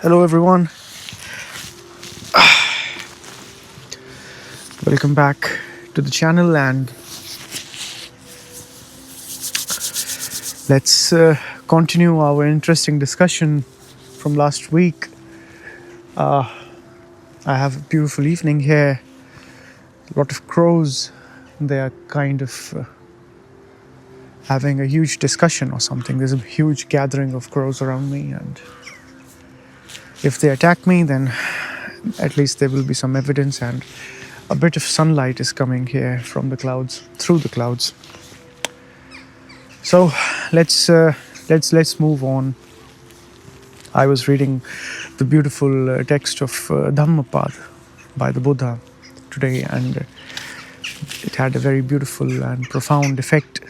Hello everyone, welcome back to the channel, and let's continue our interesting discussion from last week. I have a beautiful evening here, a lot of crows. They are kind of having a huge discussion or something. There's a huge gathering of crows around me, and if they attack me, then at least there will be some evidence, and a bit of sunlight is coming here from the clouds, through the clouds. So let's move on. I was reading the beautiful text of Dhammapada by the Buddha today, and it had a very beautiful and profound effect.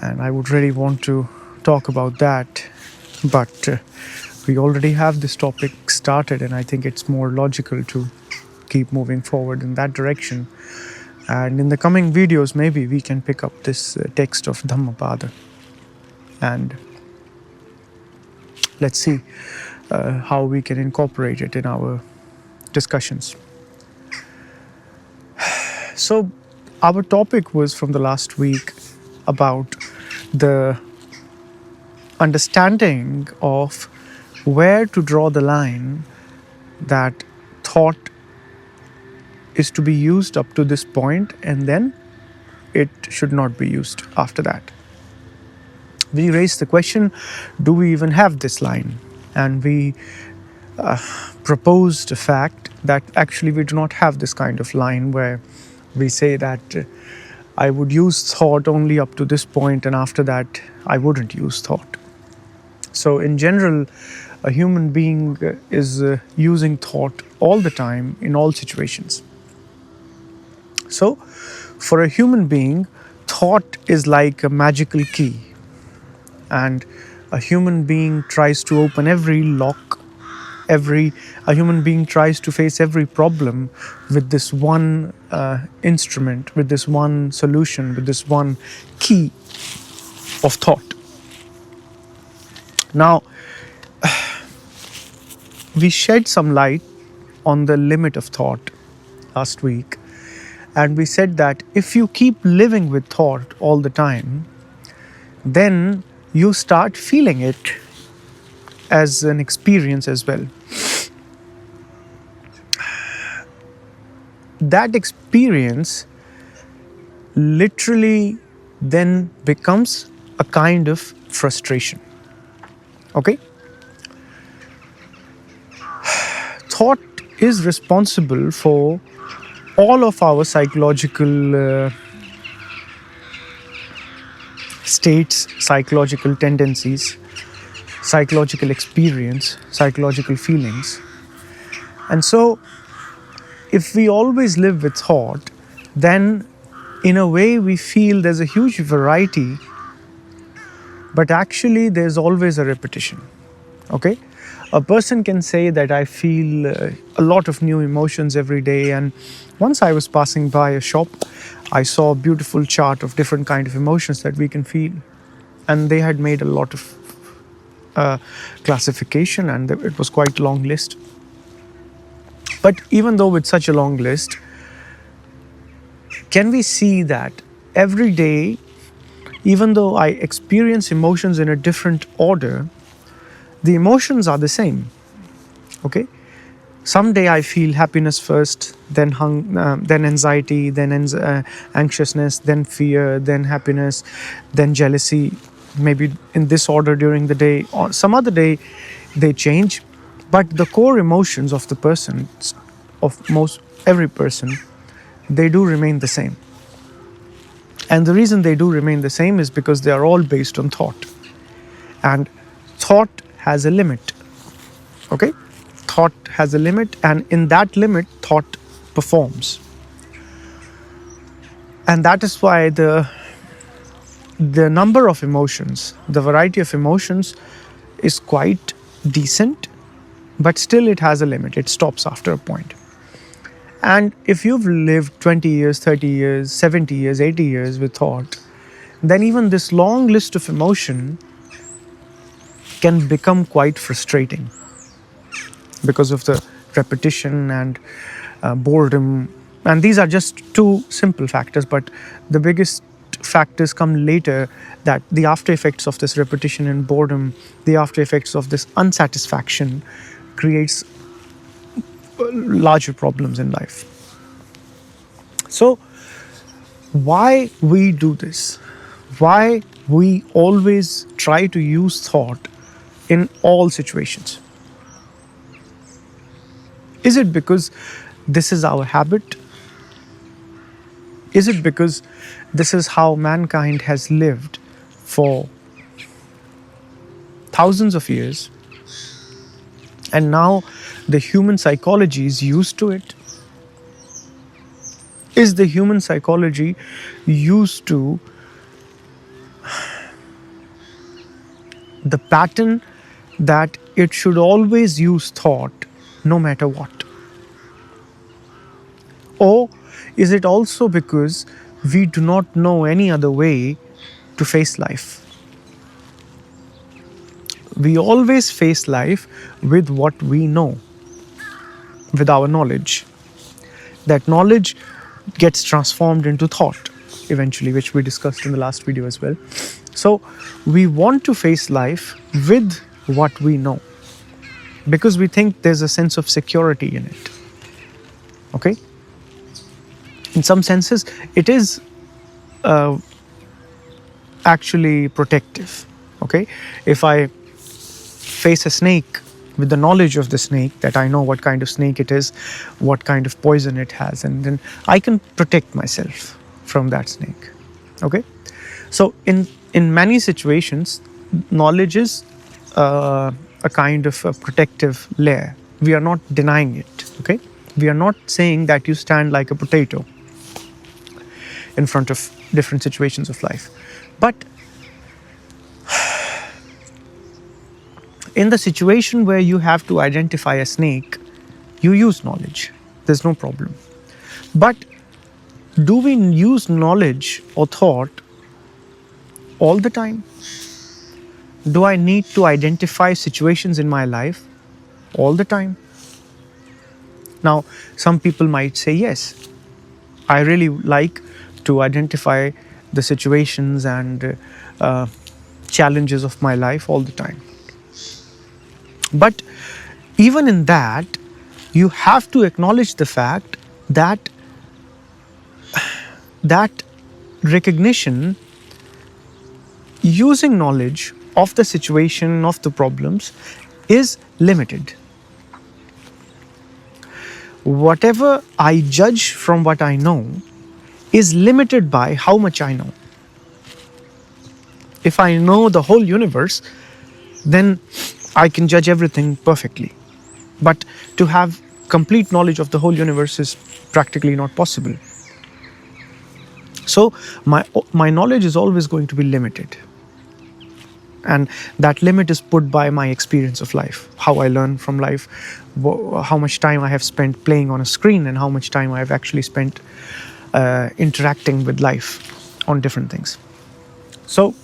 And I would really want to talk about that, but we already have this topic started, and I think it's more logical to keep moving forward in that direction. And in the coming videos, maybe we can pick up this text of Dhammapada, and let's see how we can incorporate it in our discussions. So our topic was from the last week about the understanding of where to draw the line that thought is to be used up to this point, and then it should not be used after that. We raised the question, do we even have this line? And we proposed a fact that actually we do not have this kind of line where we say that I would use thought only up to this point, and after that I wouldn't use thought. So in general, a human being is using thought all the time in all situations. So for a human being, thought is like a magical key, and a human being tries to open every lock, a human being tries to face every problem with this one instrument, with this one solution, with this one key of thought. Now, we shed some light on the limit of thought last week, and we said that if you keep living with thought all the time, then you start feeling it as an experience as well. That experience literally then becomes a kind of frustration. Okay? Thought is responsible for all of our psychological states, psychological tendencies, psychological experience, psychological feelings. And so, if we always live with thought, then in a way we feel there's a huge variety, but actually there's always a repetition. Okay? A person can say that I feel a lot of new emotions every day, and once I was passing by a shop, I saw a beautiful chart of different kind of emotions that we can feel, and they had made a lot of classification, and it was quite a long list. But even though with such a long list, can we see that every day, even though I experience emotions in a different order, the emotions are the same. Okay? Someday I feel happiness first, then anxiety, then anxiousness, then fear, then happiness, then jealousy. Maybe in this order during the day, or some other day they change. But the core emotions of the person, of every person, they do remain the same. And the reason they do remain the same is because they are all based on thought. And thought has a limit. Okay? Thought has a limit, and in that limit, thought performs. And that is why the number of emotions, the variety of emotions is quite decent, but still it has a limit. It stops after a point. And if you've lived 20 years, 30 years, 70 years, 80 years with thought, then even this long list of emotion can become quite frustrating. because of the repetition and boredom. And these are just two simple factors, but the biggest factors come later, that the after effects of this repetition and boredom, the after effects of this unsatisfaction creates larger problems in life. So, why we do this? Why we always try to use thought in all situations? Is it because this is our habit? Is it because this is how mankind has lived for thousands of years, and now the human psychology is used to it? Is the human psychology used to the pattern that it should always use thought no matter what? Or is it also because we do not know any other way to face life? We always face life with what we know, with our knowledge. That knowledge gets transformed into thought eventually, which we discussed in the last video as well. So we want to face life with what we know because we think there's a sense of security in it. Okay? In some senses, it is actually protective. Okay? If I face a snake with the knowledge of the snake, that I know what kind of snake it is, what kind of poison it has, and then I can protect myself from that snake. Okay? So in many situations, knowledge is a kind of a protective layer. We are not denying it. Okay? We are not saying that you stand like a potato in front of different situations of life. But in the situation where you have to identify a snake, you use knowledge. There's no problem. But do we use knowledge or thought all the time? Do I need to identify situations in my life all the time? Now, some people might say, yes, I really like to identify the situations and challenges of my life all the time. But even in that, you have to acknowledge the fact that that recognition, using knowledge of the situation, of the problems, is limited. Whatever I judge from what I know is limited by how much I know. If I know the whole universe, then I can judge everything perfectly. But to have complete knowledge of the whole universe is practically not possible. So my knowledge is always going to be limited. And that limit is put by my experience of life, how I learn from life, how much time I have spent playing on a screen, and how much time I have actually spent interacting with life on different things. So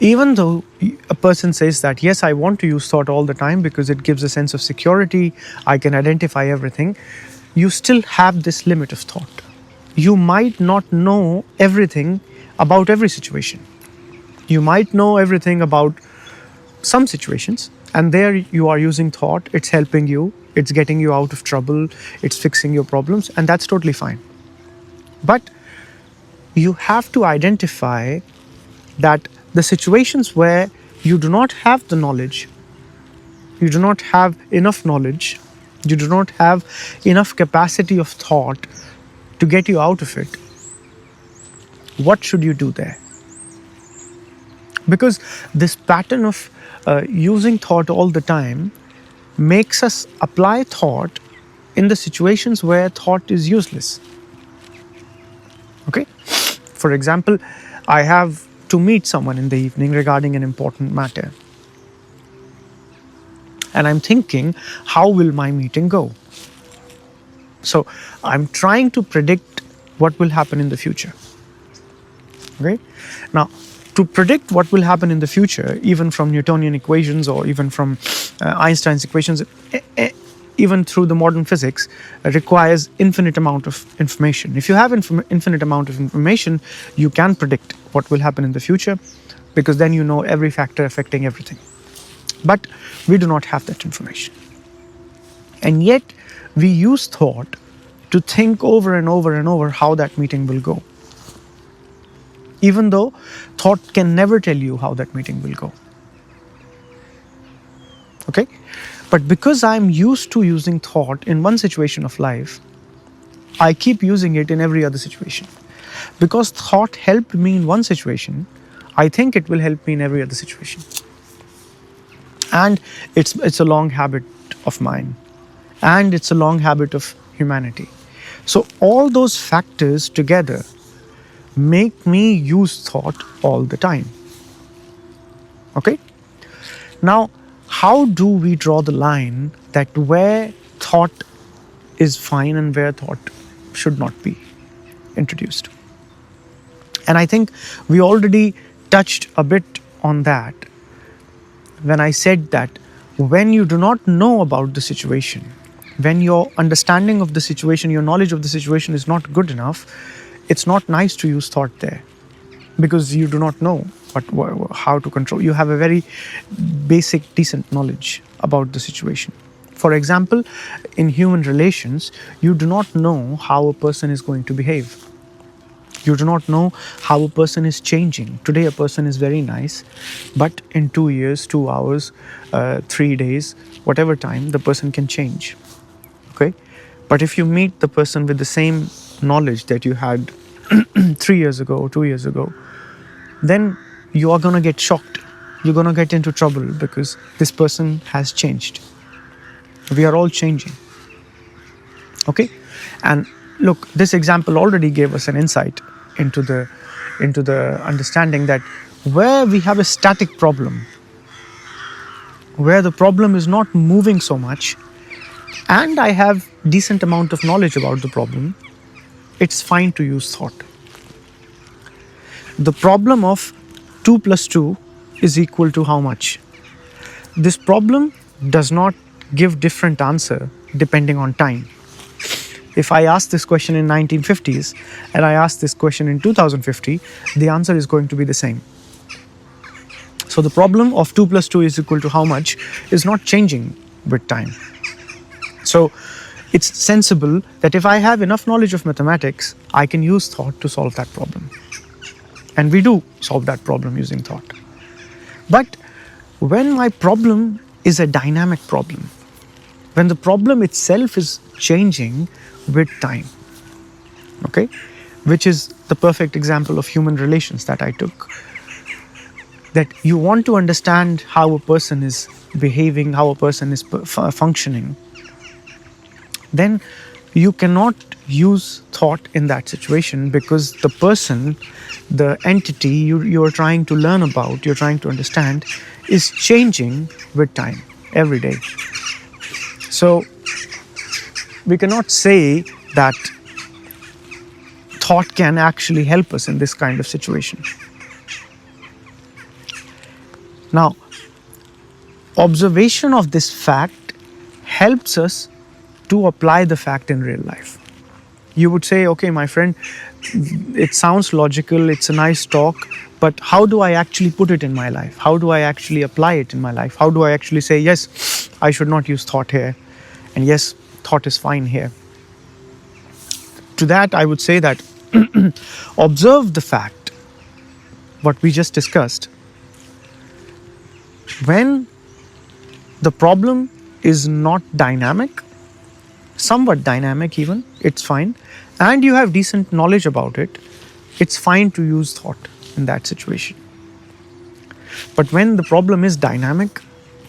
even though a person says that, yes, I want to use thought all the time because it gives a sense of security, I can identify everything, you still have this limit of thought. You might not know everything about every situation. You might know everything about some situations, and there you are using thought, it's helping you, it's getting you out of trouble, it's fixing your problems, and that's totally fine. But you have to identify that the situations where you do not have the knowledge, you do not have enough knowledge, you do not have enough capacity of thought to get you out of it, what should you do there? Because this pattern of using thought all the time makes us apply thought in the situations where thought is useless. Okay? For example, I have to meet someone in the evening regarding an important matter. And I'm thinking, how will my meeting go? So I'm trying to predict what will happen in the future. Okay? Now, to predict what will happen in the future, even from Newtonian equations or even from Einstein's equations, even through the modern physics, requires infinite amount of information. If you have infinite amount of information, you can predict what will happen in the future, because then you know every factor affecting everything. But we do not have that information. And yet we use thought to think over and over and over how that meeting will go, even though thought can never tell you how that meeting will go. Okay? But because I'm used to using thought in one situation of life, I keep using it in every other situation. Because thought helped me in one situation, I think it will help me in every other situation. And it's a long habit of mine. And it's a long habit of humanity. So all those factors together make me use thought all the time. Okay? Now, how do we draw the line that where thought is fine and where thought should not be introduced? And I think we already touched a bit on that when I said that when you do not know about the situation, when your understanding of the situation, your knowledge of the situation is not good enough, it's not nice to use thought there, because you do not know how to control. You have a very basic, decent knowledge about the situation. For example, in human relations, you do not know how a person is going to behave. You do not know how a person is changing. Today a person is very nice, but in 2 years, 2 hours, 3 days, whatever time, the person can change. Okay? But if you meet the person with the same knowledge that you had 3 years ago, 2 years ago, then you are going to get shocked. You're going to get into trouble because this person has changed. We are all changing. Okay? And look, this example already gave us an insight into the understanding that where we have a static problem, where the problem is not moving so much, and I have decent amount of knowledge about the problem, it's fine to use thought. The problem of 2 plus 2 is equal to how much? This problem does not give different answer depending on time. If I ask this question in 1950s and I ask this question in 2050, the answer is going to be the same. So the problem of 2 plus 2 is equal to how much is not changing with time. So it's sensible that if I have enough knowledge of mathematics, I can use thought to solve that problem. And we do solve that problem using thought. But when my problem is a dynamic problem, when the problem itself is changing with time, okay, which is the perfect example of human relations that I took, that you want to understand how a person is behaving, how a person is functioning, then you cannot use thought in that situation, because the person, the entity you are trying to learn about, you're trying to understand, is changing with time every day. So we cannot say that thought can actually help us in this kind of situation. Now, observation of this fact helps us to apply the fact in real life. You would say, okay, my friend, it sounds logical, it's a nice talk, but how do I actually put it in my life? How do I actually apply it in my life? How do I actually say, yes, I should not use thought here, and yes, thought is fine here? To that, I would say that observe the fact, what we just discussed. When the problem is not dynamic, somewhat dynamic even, it's fine, and you have decent knowledge about it, it's fine to use thought in that situation. But when the problem is dynamic,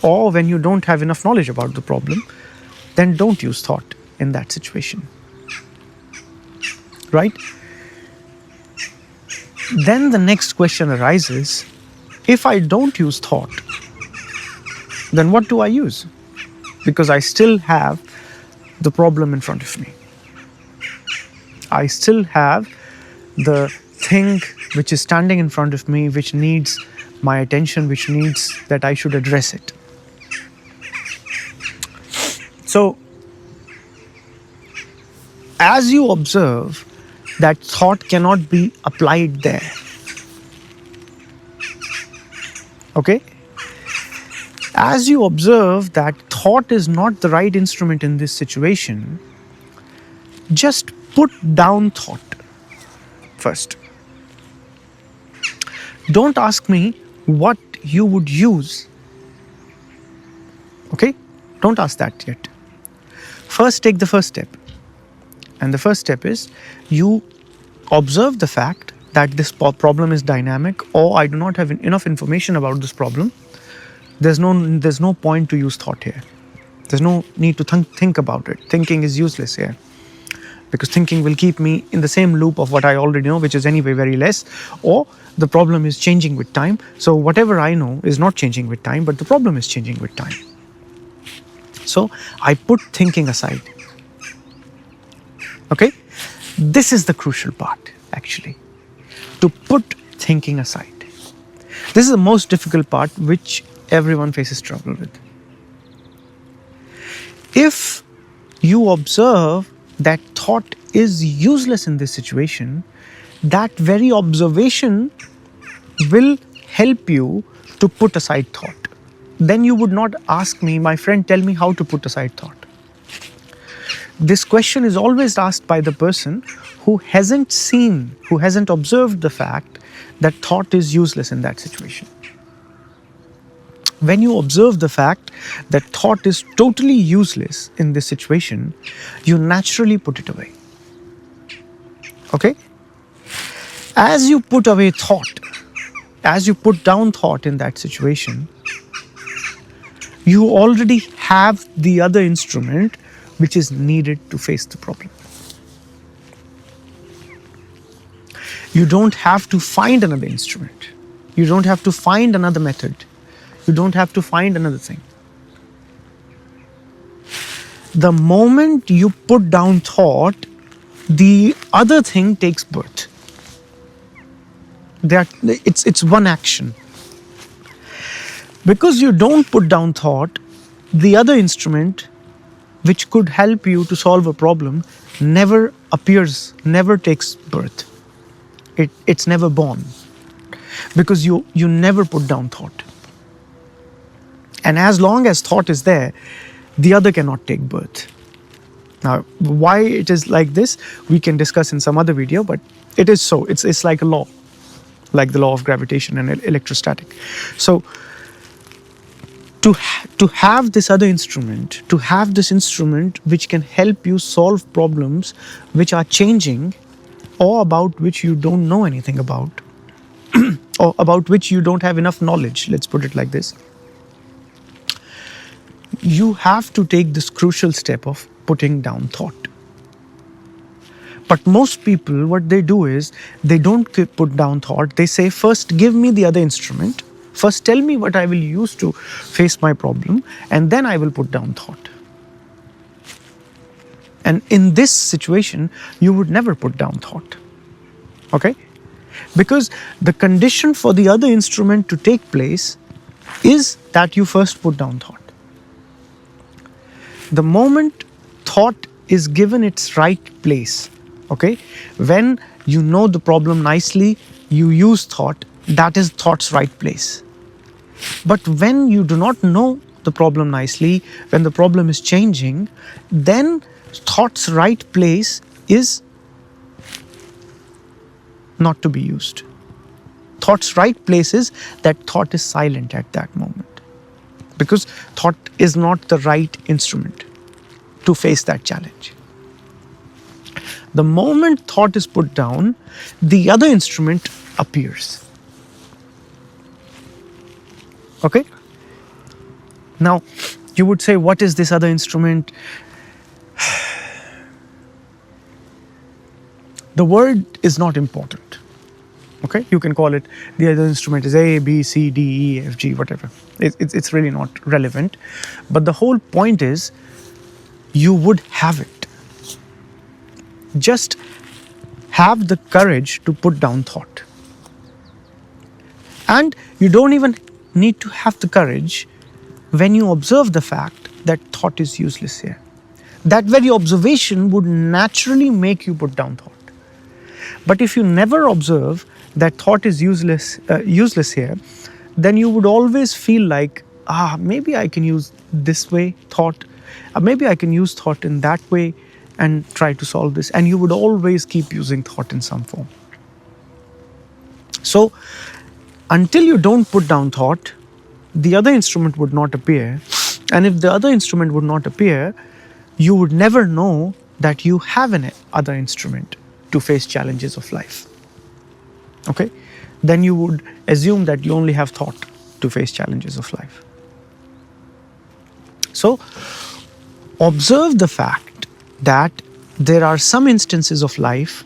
or when you don't have enough knowledge about the problem, then don't use thought in that situation. Right? Then the next question arises, if I don't use thought, then what do I use? Because I still have the problem in front of me. I still have the thing which is standing in front of me, which needs my attention, which needs that I should address it. So, as you observe that thought cannot be applied there, okay? As you observe that thought is not the right instrument in this situation, just put down thought first. Don't ask me what you would use. Okay? Don't ask that yet. First, take the first step. And the first step is you observe the fact that this problem is dynamic, or I do not have enough information about this problem. There's no point to use thought here. There's no need to think about it. Thinking is useless here, because thinking will keep me in the same loop of what I already know, which is anyway very less, or the problem is changing with time. So whatever I know is not changing with time, but the problem is changing with time. So I put thinking aside. Okay? This is the crucial part, actually, to put thinking aside. This is the most difficult part, which everyone faces trouble with. If you observe that thought is useless in this situation, that very observation will help you to put aside thought. Then you would not ask me, my friend, tell me how to put aside thought. This question is always asked by the person who hasn't observed the fact that thought is useless in that situation. When you observe the fact that thought is totally useless in this situation, you naturally put it away. Okay? As you put away thought, as you put down thought in that situation, you already have the other instrument which is needed to face the problem. You don't have to find another instrument. You don't have to find another method. You don't have to find another thing. The moment you put down thought, the other thing takes birth. It's one action. Because you don't put down thought, the other instrument which could help you to solve a problem never appears, never takes birth. It's never born. Because you never put down thought. And as long as thought is there, the other cannot take birth. Now, why it is like this, we can discuss in some other video, but it is so. It's like a law, like the law of gravitation and electrostatic. So, to have this other instrument, to have this instrument which can help you solve problems which are changing, or about which you don't know anything about, or about which you don't have enough knowledge, let's put it like this, you have to take this crucial step of putting down thought. But most people, what they do is, they don't put down thought. They say, first give me the other instrument. First tell me what I will use to face my problem, and then I will put down thought. And in this situation, you would never put down thought. Okay? Because the condition for the other instrument to take place is that you first put down thought. The moment thought is given its right place, okay, when you know the problem nicely, you use thought, that is thought's right place. But when you do not know the problem nicely, when the problem is changing, then thought's right place is not to be used. Thought's right place is that thought is silent at that moment. Because thought is not the right instrument to face that challenge. The moment thought is put down, the other instrument appears. Okay? Now, you would say, what is this other instrument? The word is not important. Okay? You can call it, the other instrument is A, B, C, D, E, F, G, whatever. It's really not relevant. But the whole point is, you would have it. Just have the courage to put down thought. And you don't even need to have the courage when you observe the fact that thought is useless here. That very observation would naturally make you put down thought. But if you never observe that thought is useless here, then you would always feel like, maybe I can use this way thought, maybe I can use thought in that way and try to solve this. And you would always keep using thought in some form. So until you don't put down thought, the other instrument would not appear. And if the other instrument would not appear, you would never know that you have an other instrument to face challenges of life. Okay? Then you would assume that you only have thought to face challenges of life. So, observe the fact that there are some instances of life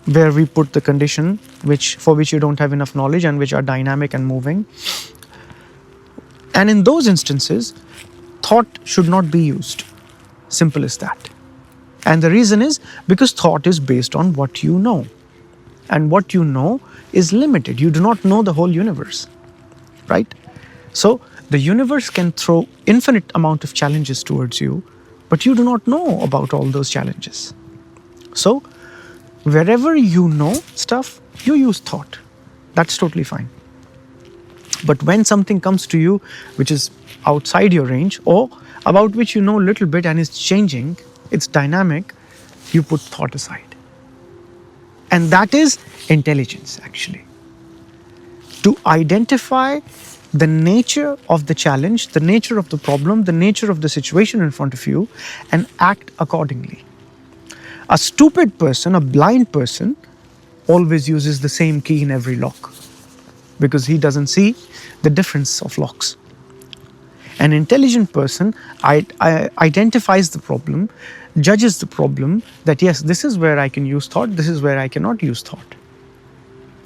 where we put the condition for which you don't have enough knowledge and which are dynamic and moving. And in those instances, thought should not be used. Simple as that. And the reason is because thought is based on what you know. And what you know is limited. You do not know the whole universe, right? So the universe can throw infinite amount of challenges towards you, but you do not know about all those challenges. So wherever you know stuff, you use thought. That's totally fine. But when something comes to you which is outside your range or about which you know a little bit and is changing, it's dynamic, you put thought aside. And that is intelligence, actually. To identify the nature of the challenge, the nature of the problem, the nature of the situation in front of you, and act accordingly. A stupid person, a blind person, always uses the same key in every lock because he doesn't see the difference of locks. An intelligent person identifies the problem, judges the problem that yes, this is where I can use thought, this is where I cannot use thought.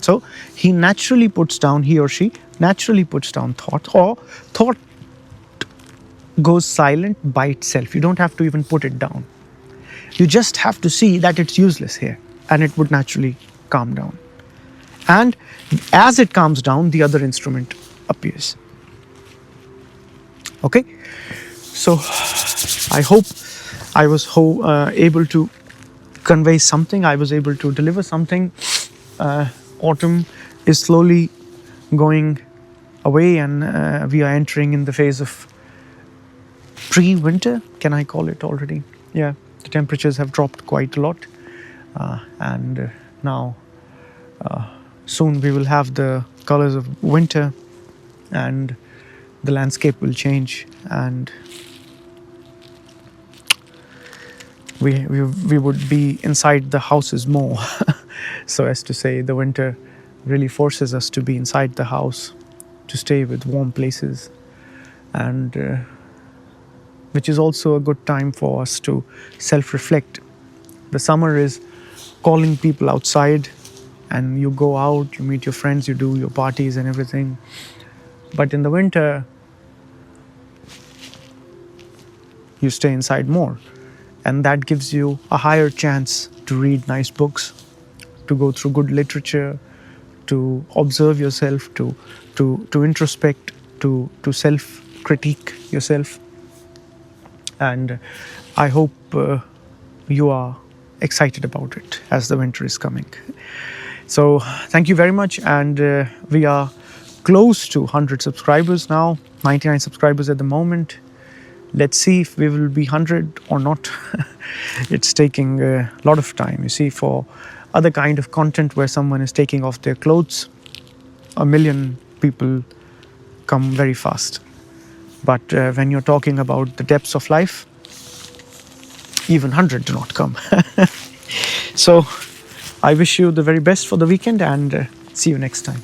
So he or she naturally puts down thought, or thought goes silent by itself. You don't have to even put it down. You just have to see that it's useless here and it would naturally calm down. And as it calms down, the other instrument appears. Okay? So I hope I was able to convey something. I was able to deliver something. Autumn is slowly going away and we are entering in the phase of pre-winter. Can I call it already? Yeah, the temperatures have dropped quite a lot. And now soon we will have the colors of winter and the landscape will change and we would be inside the houses more. So as to say, the winter really forces us to be inside the house, to stay with warm places, and which is also a good time for us to self-reflect. The summer is calling people outside and you go out, you meet your friends, you do your parties and everything. But in the winter, you stay inside more. And that gives you a higher chance to read nice books, to go through good literature, to observe yourself, to introspect, to self-critique yourself. And I hope you are excited about it as the winter is coming. So thank you very much. And we are close to 100 subscribers now, 99 subscribers at the moment. Let's see if we will be 100 or not. It's taking a lot of time. You see, for other kind of content where someone is taking off their clothes, 1 million people come very fast. But when you're talking about the depths of life, even 100 do not come. So I wish you the very best for the weekend and see you next time.